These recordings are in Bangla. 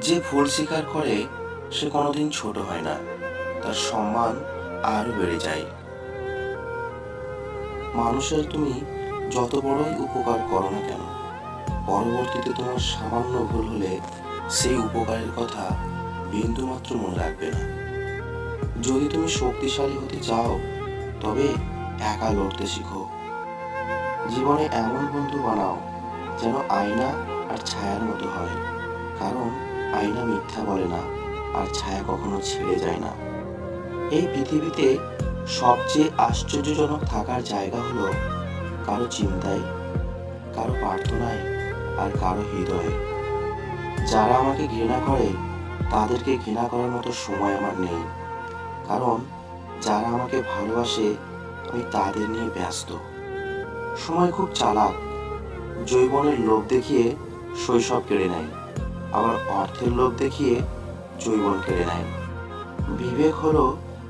যে ভুল স্বীকার করে সে কোনোদিন ছোট হয় না, তার সম্মান আরো বেড়ে যায়। মানুষের তুমি যত বড়ই উপকার করো না কেন, পরবর্তীতে তোমার সামান্য ভুল হলে সেই উপকারের কথা বিন্দুমাত্র মনে রাখবে না। যদি তুমি শক্তিশালী হতে চাও তবে একা লড়তে শিখো। জীবনে এমন বন্ধু বানাও যেন আয়না আর ছায়ার মতো হয়, কারণ আয়না মিথ্যা বলে না আর ছায়া কখনো ছেড়ে যায় না। এই পৃথিবীতে সবচেয়ে আশ্চর্যজনক থাকার জায়গা হলো কারো চিন্তায়, কারো প্রার্থনায় আর কারো হৃদয়ে। যারা আমাকে ঘৃণা করে তাদেরকে ঘৃণা করার মতো সময় আমার নেই, কারণ যারা আমাকে ভালোবাসে আমি তাদের নিয়ে ব্যস্ত। সময় খুব চালাক, যৌবনের লোভ দেখিয়ে শৈশব কেড়ে নেয়, আবার অর্থের লোভ দেখিয়ে যৌবন কেড়ে নেয়। বিবেক হলো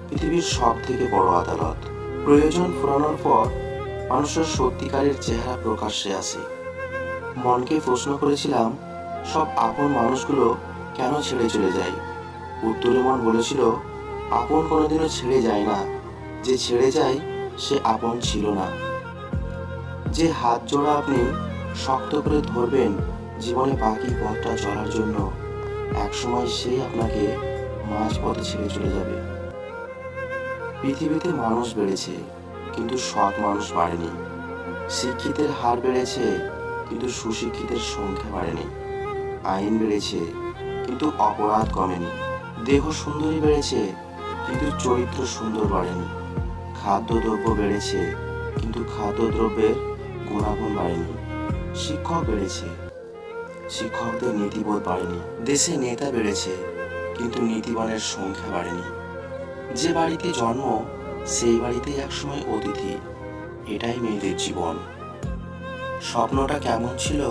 পৃথিবীর সব থেকে বড় আদালত। প্রয়োজন ফুরানোর পর মানুষের সত্যিকারের চেহারা প্রকাশ্যে আসে। মনকে প্রশ্ন করেছিলাম, সব আপন মানুষগুলো কেন ছেড়ে চলে যায়? উত্তরে মন বলেছিল, আপন কোনোদিনও ছেড়ে যায় না, যে ছেড়ে যায় সে আপন ছিল না। যে হাত জোড়া আপনি শক্ত করে ধরবেন জীবনে বাকি পথটা চলার জন্য, একসময় সে আপনাকে মাঝপথে ছেড়ে চলে যাবে। পৃথিবীতে মানুষ বেড়েছে কিন্তু সৎ মানুষ বাড়েনি। শিক্ষিতের হার বেড়েছে কিন্তু সুশিক্ষিতের সংখ্যা বাড়েনি। আইন বেড়েছে কিন্তু অপরাধ কমেনি। দেহ সুন্দরী বেড়েছে কিন্তু চরিত্র সুন্দর বাড়েনি। খাদ্যদ্রব্য বেড়েছে কিন্তু খাদ্যদ্রব্যের গুণাগুণ বাড়েনি। শিক্ষক বেড়েছে, শিক্ষকদের নীতিবোধ বাড়েনি। দেশে নেতা বেড়েছে কিন্তু নীতিবানের সংখ্যা বাড়েনি। যে বাড়িতে জন্ম সেই বাড়িতেই একসময় অতিথি। এটাই মেয়েদের জীবন। স্বপ্নটা কেমন ছিল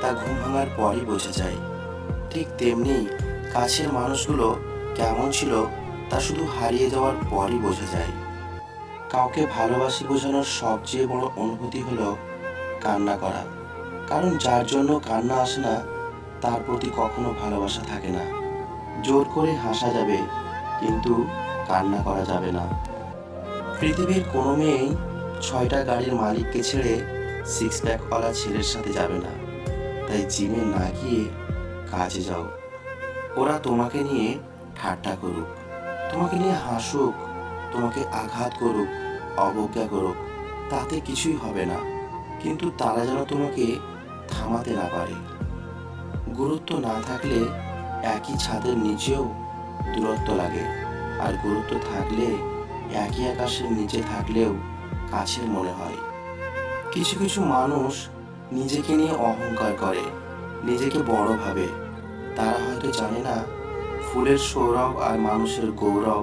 তা ঘুম ভাঙার পরই বোঝা যায়। ঠিক তেমনি কাছের মানুষগুলো কেমন ছিল তা শুধু হারিয়ে যাওয়ার পরই বোঝা যায়। কাউকে ভালোবাসি বোঝানোর সবচেয়ে বড় অনুভূতি হলো কান্না করা, কারণ যার জন্য কান্না আসে না তার প্রতি কখনো ভালোবাসা থাকে না। জোর করে হাসা যাবে কিন্তু কান্না করা যাবে না। পৃথিবীর কোনো মেয়েই 6টা গাড়ির মালিককে ছেড়ে 6 প্যাকওয়ালা ছেলের সাথে যাবে না। তাই জিমে না গিয়ে কাজে যাও। ওরা তোমাকে নিয়ে ঠাট্টা করুক, তোমাকে নিয়ে হাসুক, তোমাকে আঘাত করুক, অবজ্ঞা করুক, তাতে কিছুই হবে না, কিন্তু তারা যেন তোমাকে থামাতে না পারে। গুরুত্ব না থাকলে একই ছাদের নিচেও দূরত্ব লাগে, আর গুরুত্ব থাকলে একই আকাশের নিচে থাকলেও কাছের মনে হয়। কিছু কিছু মানুষ নিজেকে নিয়ে অহংকার করে, নিজেকে বড় ভাবে। তারা হয়তো জানে না ফুলের সৌরভ আর মানুষের গৌরব